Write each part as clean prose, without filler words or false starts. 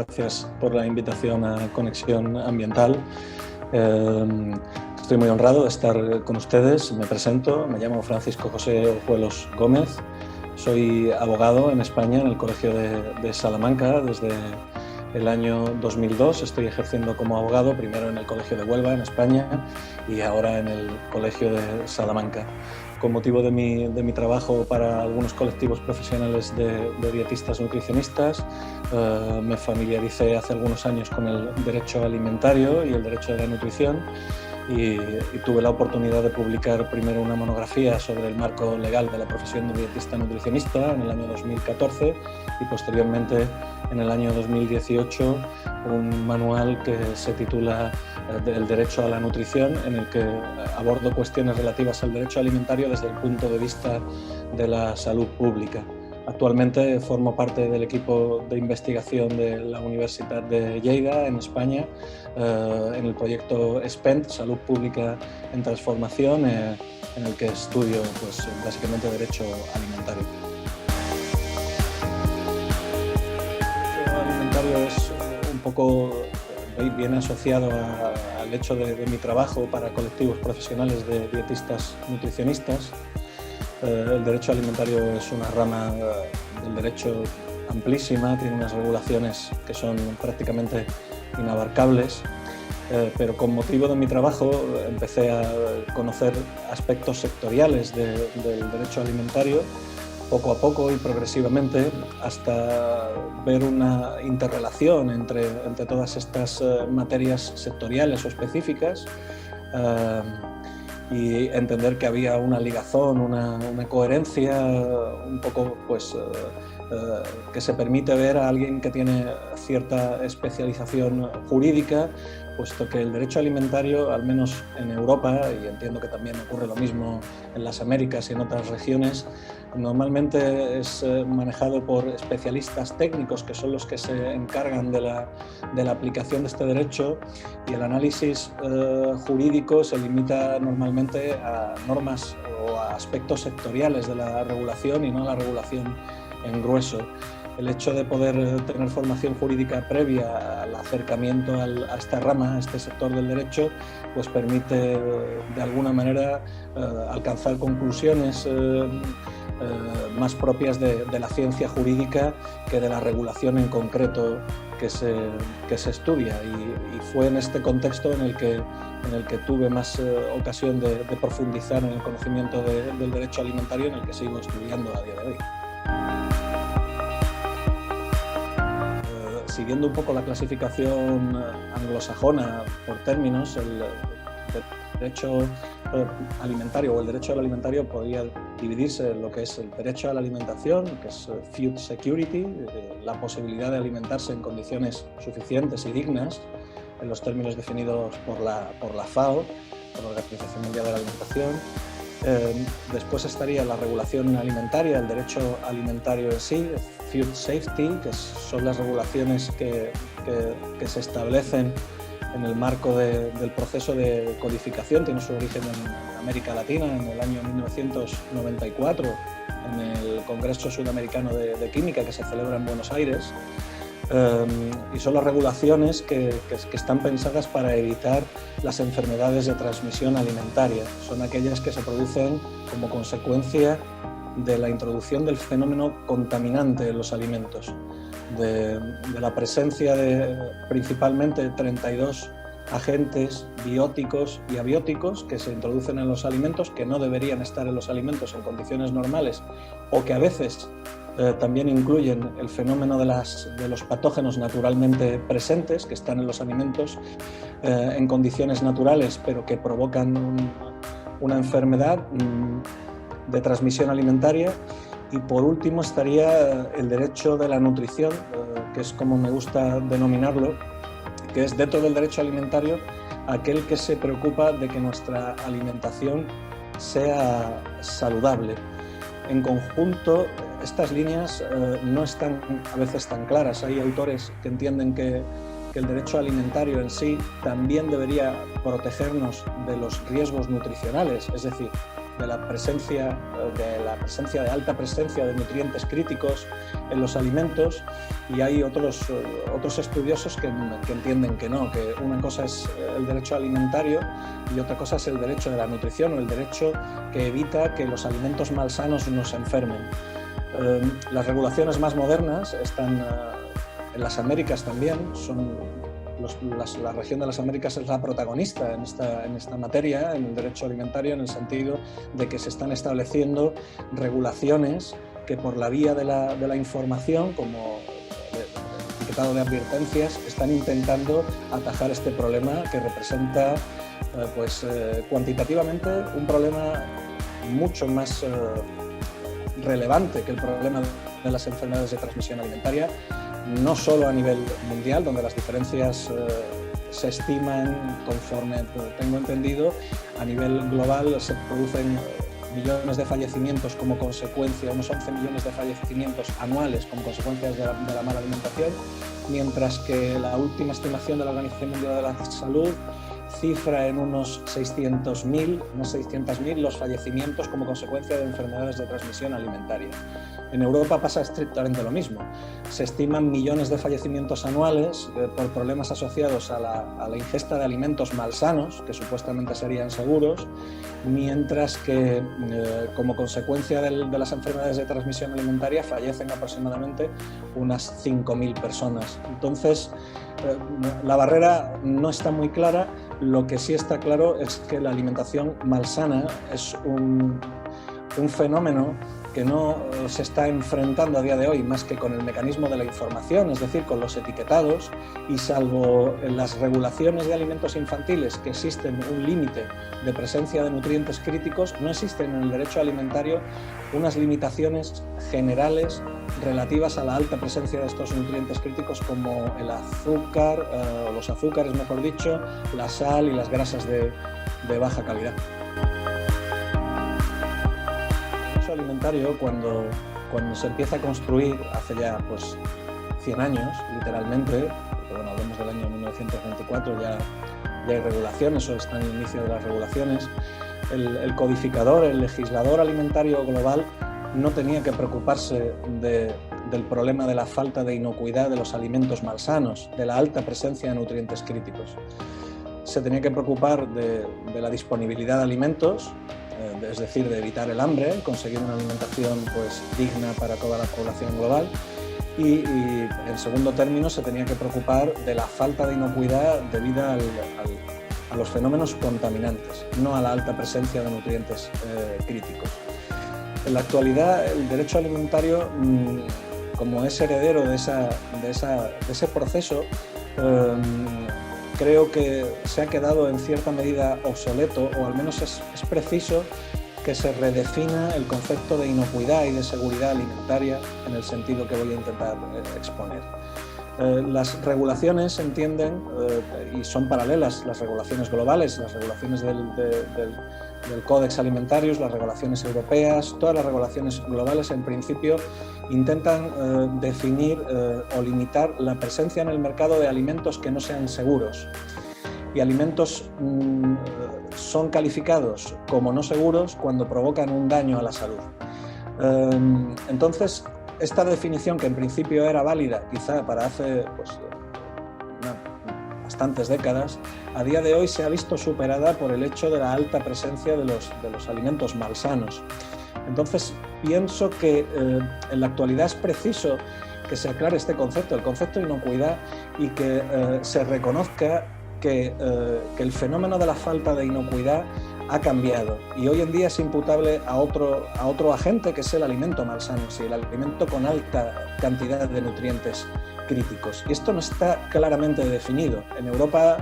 gracias por la invitación a Conexión Ambiental. Estoy muy honrado de estar con ustedes. Me presento, me llamo Francisco José Orjuelos Gómez. Soy abogado en España en el Colegio de Salamanca desde el año 2002. Estoy ejerciendo como abogado, primero en el Colegio de Huelva, en España, y ahora en el Colegio de Salamanca. Con motivo de mi trabajo para algunos colectivos profesionales de dietistas nutricionistas, me familiaricé hace algunos años con el derecho alimentario y el derecho de la nutrición y tuve la oportunidad de publicar primero una monografía sobre el marco legal de la profesión de dietista nutricionista en el año 2014 y posteriormente en el año 2018 un manual que se titula El derecho a la nutrición, en el que abordo cuestiones relativas al derecho alimentario desde el punto de vista de la salud pública. Actualmente formo parte del equipo de investigación de la Universidad de Lleida, en España, en el proyecto SPENT, Salud Pública en Transformación, en el que estudio básicamente derecho alimentario. El derecho alimentario es un poco, viene asociado al hecho de mi trabajo para colectivos profesionales de dietistas nutricionistas. El derecho alimentario es una rama del derecho amplísima, tiene unas regulaciones que son prácticamente inabarcables, pero con motivo de mi trabajo empecé a conocer aspectos sectoriales del derecho alimentario poco a poco y progresivamente, hasta ver una interrelación entre todas estas materias sectoriales o específicas, y entender que había una ligazón, una coherencia un poco que se permite ver a alguien que tiene cierta especialización jurídica, puesto que el derecho alimentario, al menos en Europa, y entiendo que también ocurre lo mismo en las Américas y en otras regiones, normalmente es manejado por especialistas técnicos, que son los que se encargan de la aplicación de este derecho, y el análisis jurídico se limita normalmente a normas o a aspectos sectoriales de la regulación y no a la regulación en grueso. El hecho de poder tener formación jurídica previa al acercamiento a esta rama, a este sector del derecho, pues permite de alguna manera alcanzar conclusiones más propias de la ciencia jurídica que de la regulación en concreto que se estudia, y fue en este contexto en el que tuve más ocasión de profundizar en el conocimiento del derecho alimentario, en el que sigo estudiando a día de hoy. Siguiendo un poco la clasificación anglosajona por términos, el derecho alimentario o el derecho al alimentario podría dividirse en lo que es el derecho a la alimentación, que es food security, la posibilidad de alimentarse en condiciones suficientes y dignas, en los términos definidos por la FAO, por la Organización Mundial de la Alimentación. Después estaría la regulación alimentaria, el derecho alimentario en sí, food safety, que son las regulaciones que se establecen en el marco del proceso de codificación. Tiene su origen en América Latina, en el año 1994, en el Congreso Sudamericano de Química, que se celebra en Buenos Aires. Y son las regulaciones que están pensadas para evitar las enfermedades de transmisión alimentaria. Son aquellas que se producen como consecuencia de la introducción del fenómeno contaminante en los alimentos, de la presencia de principalmente 32 agentes bióticos y abióticos que se introducen en los alimentos, que no deberían estar en los alimentos en condiciones normales, o que a veces también incluyen el fenómeno de los patógenos naturalmente presentes, que están en los alimentos en condiciones naturales, pero que provocan una enfermedad de transmisión alimentaria. Y por último estaría el derecho de la nutrición, que es como me gusta denominarlo, que es, dentro del derecho alimentario, aquel que se preocupa de que nuestra alimentación sea saludable. En conjunto, estas líneas no están a veces tan claras. Hay autores que entienden que el derecho alimentario en sí también debería protegernos de los riesgos nutricionales, es decir, de la presencia de alta presencia de nutrientes críticos en los alimentos, y hay otros estudiosos que entienden que no, que una cosa es el derecho alimentario y otra cosa es el derecho de la nutrición, o el derecho que evita que los alimentos malsanos nos enfermen. Las regulaciones más modernas están en las Américas también, la región de las Américas es la protagonista en esta materia, en el derecho alimentario, en el sentido de que se están estableciendo regulaciones que por la vía de la información, como el etiquetado de advertencias, están intentando atajar este problema que representa cuantitativamente un problema mucho más relevante que el problema de las enfermedades de transmisión alimentaria, no solo a nivel mundial, donde las diferencias se estiman, conforme tengo entendido, a nivel global se producen millones de fallecimientos como consecuencia, unos 11 millones de fallecimientos anuales como consecuencias de la mala alimentación, mientras que la última estimación de la Organización Mundial de la Salud cifra en unos 600.000 los fallecimientos como consecuencia de enfermedades de transmisión alimentaria. En Europa pasa estrictamente lo mismo. Se estiman millones de fallecimientos anuales por problemas asociados a la ingesta de alimentos malsanos, que supuestamente serían seguros, mientras que como consecuencia de las enfermedades de transmisión alimentaria fallecen aproximadamente unas 5.000 personas. Entonces, la barrera no está muy clara. Lo que sí está claro es que la alimentación malsana es un fenómeno que no se está enfrentando a día de hoy más que con el mecanismo de la información, es decir, con los etiquetados, y salvo en las regulaciones de alimentos infantiles, que existen un límite de presencia de nutrientes críticos, no existen en el derecho alimentario unas limitaciones generales relativas a la alta presencia de estos nutrientes críticos, como el azúcar, o los azúcares mejor dicho, la sal y las grasas de baja calidad. Alimentario, cuando se empieza a construir hace ya 100 años, literalmente, porque bueno, hablamos del año 1924, ya hay regulaciones o está en el inicio de las regulaciones, el codificador, el legislador alimentario global no tenía que preocuparse del problema de la falta de inocuidad de los alimentos malsanos, de la alta presencia de nutrientes críticos. Se tenía que preocupar de la disponibilidad de alimentos, es decir, de evitar el hambre, conseguir una alimentación digna para toda la población global, y en segundo término se tenía que preocupar de la falta de inocuidad debida a los fenómenos contaminantes, no a la alta presencia de nutrientes críticos. En la actualidad, el derecho alimentario, como es heredero de ese proceso, creo que se ha quedado en cierta medida obsoleto, o al menos es preciso que se redefina el concepto de inocuidad y de seguridad alimentaria en el sentido que voy a intentar exponer. Las regulaciones se entienden y son paralelas, las regulaciones globales, las regulaciones del Códex Alimentarius, las regulaciones europeas, todas las regulaciones globales en principio intentan definir o limitar la presencia en el mercado de alimentos que no sean seguros. Y alimentos son calificados como no seguros cuando provocan un daño a la salud. Entonces, esta definición, que en principio era válida quizá para hace bastantes décadas, a día de hoy se ha visto superada por el hecho de la alta presencia de los alimentos malsanos. Entonces, pienso que en la actualidad es preciso que se aclare este concepto, el concepto de inocuidad, y que se reconozca que el fenómeno de la falta de inocuidad ha cambiado y hoy en día es imputable a otro agente, que es el alimento malsano, el alimento con alta cantidad de nutrientes críticos. Y esto no está claramente definido. En Europa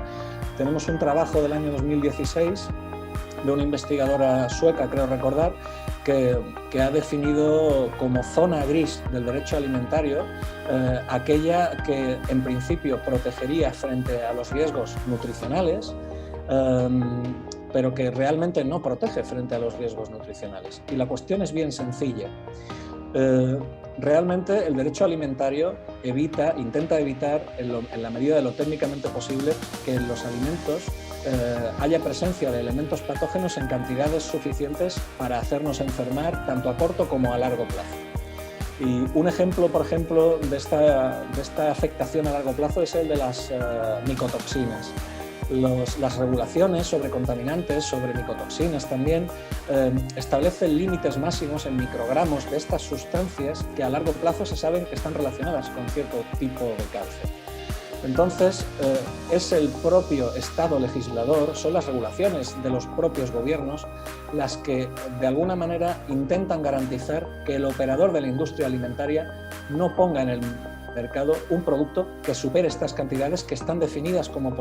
tenemos un trabajo del año 2016 de una investigadora sueca, creo recordar, que ha definido como zona gris del derecho alimentario aquella que en principio protegería frente a los riesgos nutricionales, pero que realmente no protege frente a los riesgos nutricionales. Y la cuestión es bien sencilla. Realmente el derecho alimentario intenta evitar, en la medida de lo técnicamente posible, que los alimentos haya presencia de elementos patógenos en cantidades suficientes para hacernos enfermar tanto a corto como a largo plazo. Y un ejemplo, por ejemplo, de esta afectación a largo plazo es el de las micotoxinas. Las regulaciones sobre contaminantes, sobre micotoxinas también, establecen límites máximos en microgramos de estas sustancias que a largo plazo se saben que están relacionadas con cierto tipo de cáncer. Entonces, es el propio Estado legislador, son las regulaciones de los propios gobiernos las que de alguna manera intentan garantizar que el operador de la industria alimentaria no ponga en el mercado un producto que supere estas cantidades que están definidas como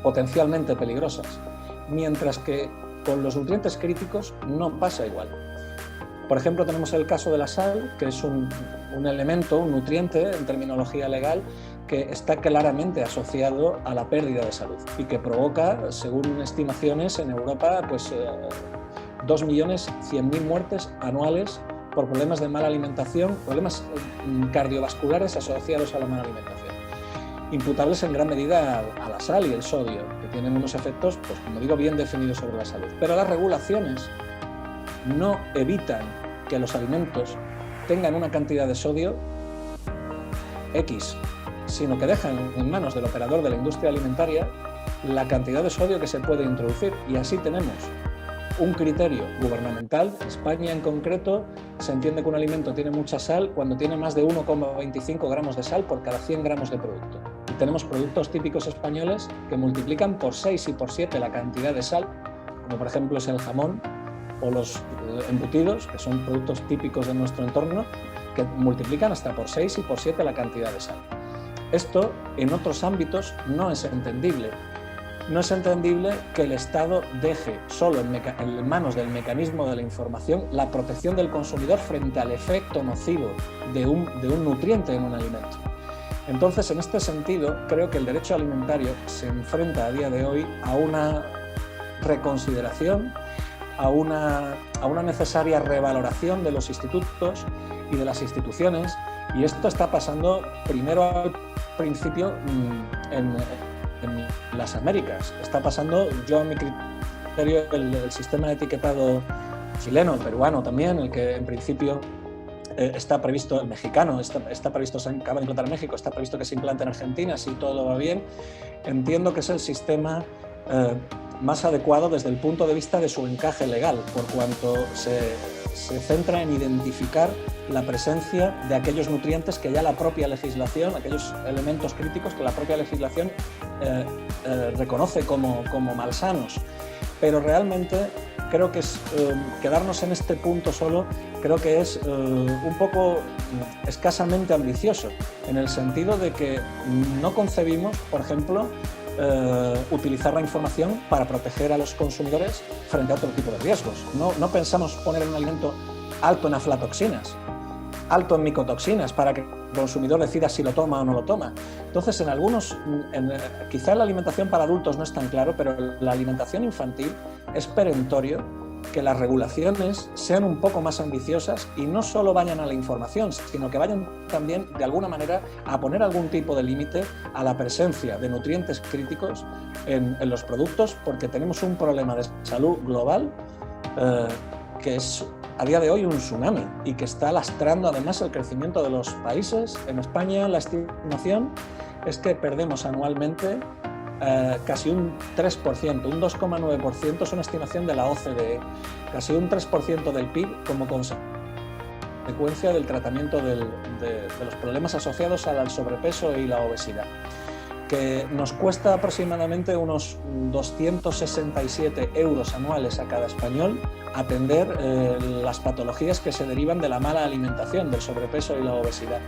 potencialmente peligrosas, mientras que con los nutrientes críticos no pasa igual. Por ejemplo, tenemos el caso de la sal, que es un elemento, un nutriente en terminología legal, que está claramente asociado a la pérdida de salud y que provoca, según estimaciones en Europa, pues 2.100.000 muertes anuales por problemas de mala alimentación, problemas cardiovasculares asociados a la mala alimentación, imputables en gran medida a la sal y el sodio, que tienen unos efectos, pues como digo, bien definidos sobre la salud. Pero las regulaciones no evitan que los alimentos tengan una cantidad de sodio X, sino que dejan en manos del operador de la industria alimentaria la cantidad de sodio que se puede introducir, y así tenemos un criterio gubernamental. En España en concreto se entiende que un alimento tiene mucha sal cuando tiene más de 1,25 gramos de sal por cada 100 gramos de producto. Y tenemos productos típicos españoles que multiplican por 6 y por 7 la cantidad de sal, como por ejemplo es el jamón o los embutidos, que son productos típicos de nuestro entorno, que multiplican hasta por 6 y por 7 la cantidad de sal. Esto en otros ámbitos no es entendible. No es entendible que el Estado deje solo en manos del mecanismo de la información la protección del consumidor frente al efecto nocivo de un nutriente en un alimento. Entonces, en este sentido, creo que el derecho alimentario se enfrenta a día de hoy a una reconsideración, a una necesaria revaloración de los institutos y de las instituciones, y esto está pasando primero al principio en las Américas. Está pasando, yo a mi criterio, el sistema de etiquetado chileno, peruano también, el que en principio está previsto, el mexicano, está previsto, se acaba de implantar en México, está previsto que se implante en Argentina, si todo va bien. Entiendo que es el sistema más adecuado desde el punto de vista de su encaje legal, por cuanto se centra en identificar la presencia de aquellos nutrientes que ya la propia legislación, aquellos elementos críticos que la propia legislación reconoce como malsanos. Pero realmente creo que es quedarnos en este punto solo, creo que es un poco escasamente ambicioso, en el sentido de que no concebimos, por ejemplo, utilizar la información para proteger a los consumidores frente a otro tipo de riesgos. No pensamos poner en un alimento alto en aflatoxinas, alto en micotoxinas, para que el consumidor decida si lo toma o no lo toma. Entonces, quizá la alimentación para adultos no es tan claro, pero la alimentación infantil es perentorio que las regulaciones sean un poco más ambiciosas y no solo vayan a la información, sino que vayan también, de alguna manera, a poner algún tipo de límite a la presencia de nutrientes críticos en los productos, porque tenemos un problema de salud global que es a día de hoy un tsunami y que está lastrando además el crecimiento de los países. En España la estimación es que perdemos anualmente casi un 3%, un 2,9%, es una estimación de la OCDE, casi un 3% del PIB como consecuencia del tratamiento de los problemas asociados al sobrepeso y la obesidad, que nos cuesta aproximadamente unos 267 euros anuales a cada español atender las patologías que se derivan de la mala alimentación, del sobrepeso y la obesidad,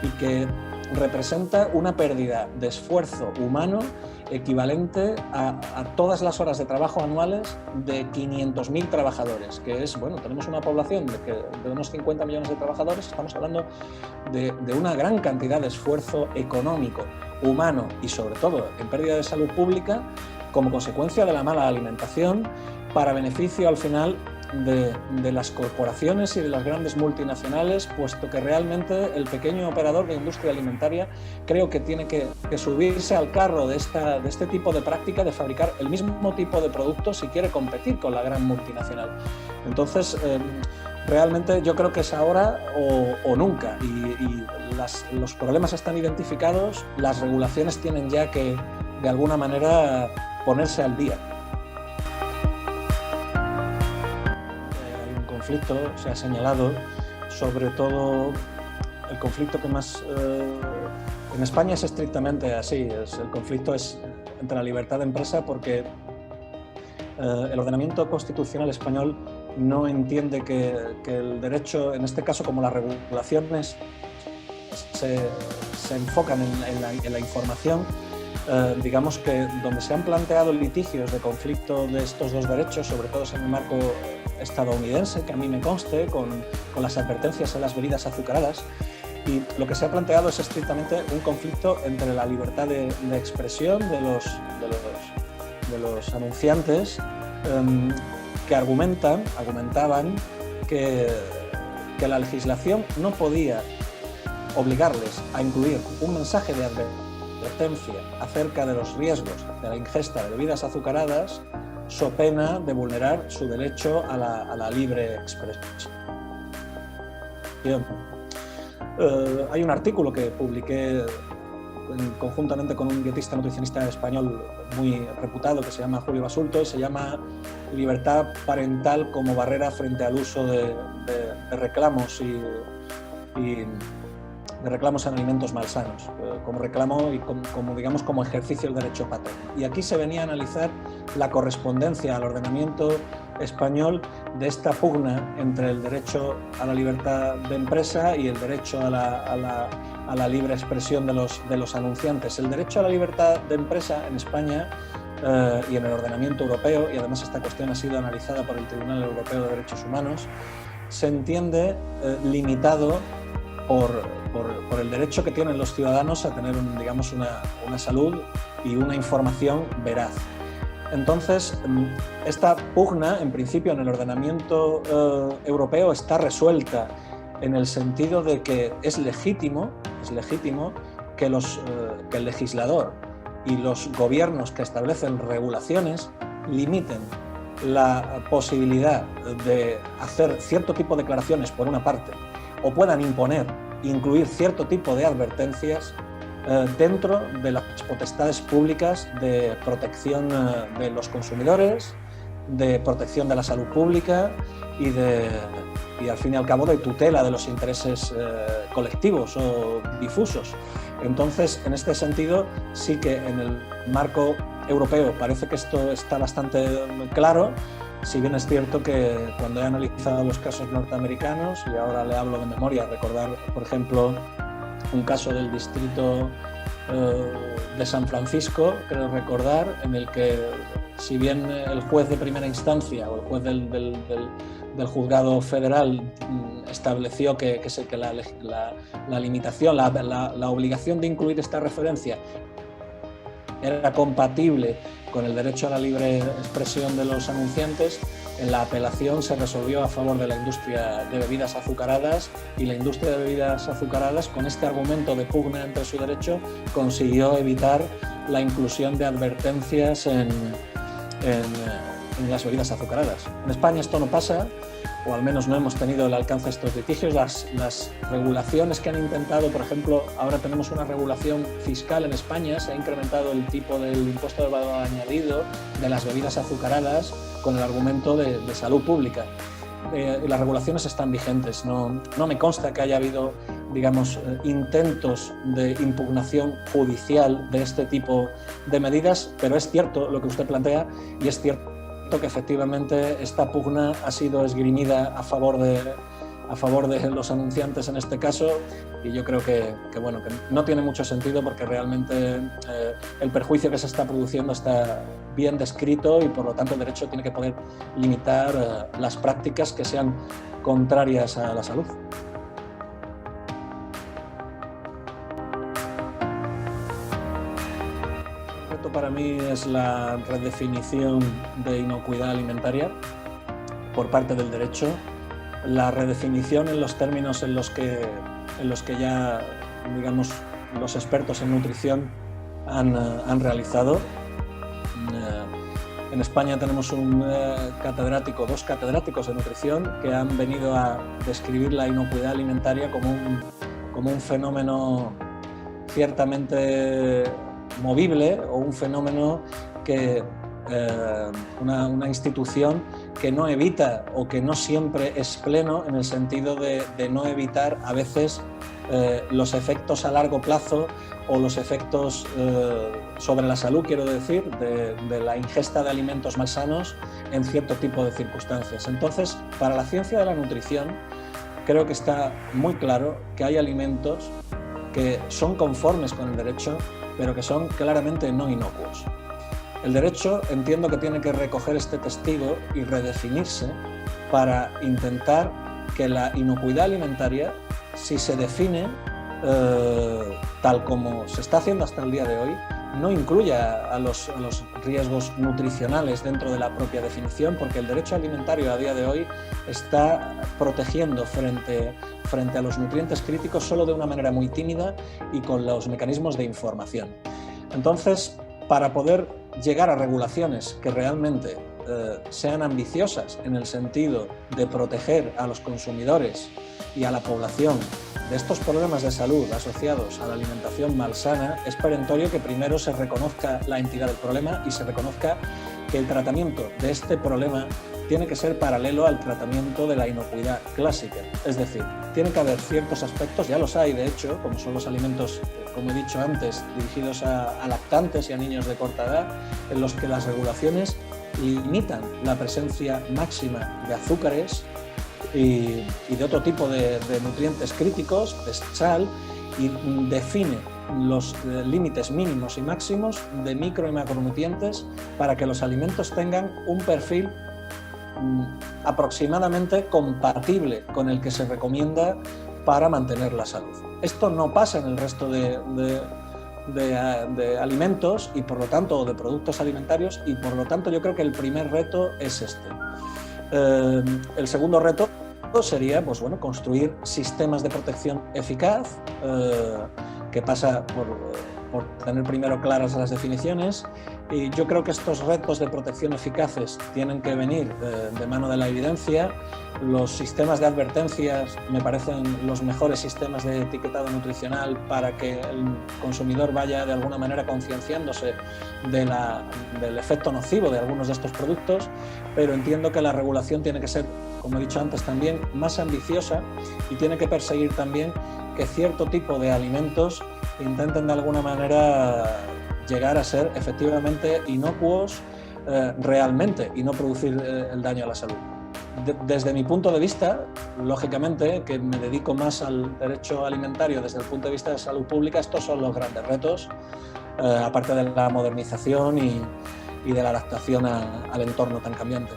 y que representa una pérdida de esfuerzo humano equivalente a todas las horas de trabajo anuales de 500.000 trabajadores, que es, bueno, tenemos una población de unos 50 millones de trabajadores, estamos hablando de una gran cantidad de esfuerzo económico, humano y sobre todo en pérdida de salud pública como consecuencia de la mala alimentación, para beneficio al final de las corporaciones y de las grandes multinacionales, puesto que realmente el pequeño operador de industria alimentaria creo que tiene que subirse al carro de este tipo de práctica de fabricar el mismo tipo de producto si quiere competir con la gran multinacional. Entonces, realmente yo creo que es ahora o nunca, y los problemas están identificados, las regulaciones tienen ya que, de alguna manera, ponerse al día. Hay un conflicto, se ha señalado, sobre todo el conflicto que más... en España es estrictamente así, el conflicto es entre la libertad de empresa, porque el ordenamiento constitucional español no entiende que el derecho, en este caso como las regulaciones, se enfocan en la información. Digamos que donde se han planteado litigios de conflicto de estos dos derechos, sobre todo en el marco estadounidense, que a mí me conste, con las advertencias en las bebidas azucaradas, y lo que se ha planteado es estrictamente un conflicto entre la libertad de expresión de los anunciantes, que argumentaban que la legislación no podía obligarles a incluir un mensaje de advertencia acerca de los riesgos de la ingesta de bebidas azucaradas, so pena de vulnerar su derecho a la libre expresión. Hay un artículo que publiqué conjuntamente con un dietista nutricionista español muy reputado que se llama Julio Basulto, y se llama Libertad parental como barrera frente al uso de reclamos y de reclamos en alimentos malsanos, como reclamo y como ejercicio del derecho paterno. Y aquí se venía a analizar la correspondencia al ordenamiento español de esta pugna entre el derecho a la libertad de empresa y el derecho a la libre expresión de los anunciantes. El derecho a la libertad de empresa en España y en el ordenamiento europeo, y además esta cuestión ha sido analizada por el Tribunal Europeo de Derechos Humanos, se entiende limitado por el derecho que tienen los ciudadanos a tener una salud y una información veraz. Entonces, esta pugna, en principio, en el ordenamiento europeo está resuelta en el sentido de que es legítimo que el legislador y los gobiernos que establecen regulaciones limiten la posibilidad de hacer cierto tipo de declaraciones, por una parte, o puedan incluir cierto tipo de advertencias dentro de las potestades públicas de protección de los consumidores, de protección de la salud pública y al fin y al cabo de tutela de los intereses colectivos o difusos. Entonces, en este sentido, sí que en el marco europeo parece que esto está bastante claro, si bien es cierto que cuando he analizado los casos norteamericanos, y ahora le hablo de memoria, recordar, por ejemplo, un caso del distrito de San Francisco, creo recordar, en el que, si bien el juez de primera instancia o el juez del juzgado federal estableció que la limitación, la obligación de incluir esta referencia era compatible con el derecho a la libre expresión de los anunciantes, en la apelación se resolvió a favor de la industria de bebidas azucaradas, y la industria de bebidas azucaradas, con este argumento de pugna entre su derecho, consiguió evitar la inclusión de advertencias en las bebidas azucaradas. En España esto no pasa, o al menos no hemos tenido el alcance de estos litigios. Las regulaciones que han intentado, por ejemplo, ahora tenemos una regulación fiscal en España, se ha incrementado el tipo del impuesto de valor añadido de las bebidas azucaradas con el argumento de salud pública. Las regulaciones están vigentes, no me consta que haya habido, digamos, intentos de impugnación judicial de este tipo de medidas, pero es cierto lo que usted plantea, y es cierto que efectivamente esta pugna ha sido esgrimida a favor de los anunciantes en este caso, y yo creo que no tiene mucho sentido, porque realmente el perjuicio que se está produciendo está bien descrito, y por lo tanto el derecho tiene que poder limitar las prácticas que sean contrarias a la salud. Para mí es la redefinición de inocuidad alimentaria, por parte del derecho, la redefinición en los términos en los que ya, digamos, los expertos en nutrición han realizado. En España tenemos dos catedráticos de nutrición que han venido a describir la inocuidad alimentaria como un fenómeno ciertamente movible, o un fenómeno que una institución que no evita, o que no siempre es pleno, en el sentido de no evitar a veces los efectos a largo plazo, o los efectos sobre la salud, quiero decir, de la ingesta de alimentos malsanos en cierto tipo de circunstancias. Entonces, para la ciencia de la nutrición, creo que está muy claro que hay alimentos que son conformes con el derecho, pero que son claramente no inocuos. El derecho, entiendo que tiene que recoger este testigo y redefinirse para intentar que la inocuidad alimentaria, si se define tal como se está haciendo hasta el día de hoy, no incluya a los riesgos nutricionales dentro de la propia definición, porque el derecho alimentario a día de hoy está protegiendo frente a los nutrientes críticos solo de una manera muy tímida y con los mecanismos de información. Entonces, para poder llegar a regulaciones que realmente sean ambiciosas en el sentido de proteger a los consumidores y a la población de estos problemas de salud asociados a la alimentación malsana, es perentorio que primero se reconozca la entidad del problema y se reconozca que el tratamiento de este problema tiene que ser paralelo al tratamiento de la inocuidad clásica. Es decir, tiene que haber ciertos aspectos, ya los hay de hecho, como son los alimentos, como he dicho antes, dirigidos a lactantes y a niños de corta edad, en los que las regulaciones limitan la presencia máxima de azúcares y de otro tipo de nutrientes críticos, de sal, y define los límites mínimos y máximos de micro y macronutrientes para que los alimentos tengan un perfil aproximadamente compatible con el que se recomienda para mantener la salud. Esto no pasa en el resto de alimentos y por lo tanto de productos alimentarios, y por lo tanto yo creo que el primer reto es este. El segundo reto sería, pues bueno, construir sistemas de protección eficaz, que pasa por tener primero claras las definiciones, y yo creo que estos retos de protección eficaces tienen que venir de mano de la evidencia. Los sistemas de advertencias me parecen los mejores sistemas de etiquetado nutricional para que el consumidor vaya de alguna manera concienciándose del efecto nocivo de algunos de estos productos, pero entiendo que la regulación tiene que ser, como he dicho antes, también más ambiciosa, y tiene que perseguir también que cierto tipo de alimentos intenten de alguna manera llegar a ser efectivamente inocuos realmente, y no producir el daño a la salud. Desde mi punto de vista, lógicamente, que me dedico más al derecho alimentario desde el punto de vista de salud pública, estos son los grandes retos, aparte de la modernización y de la adaptación al entorno tan cambiante.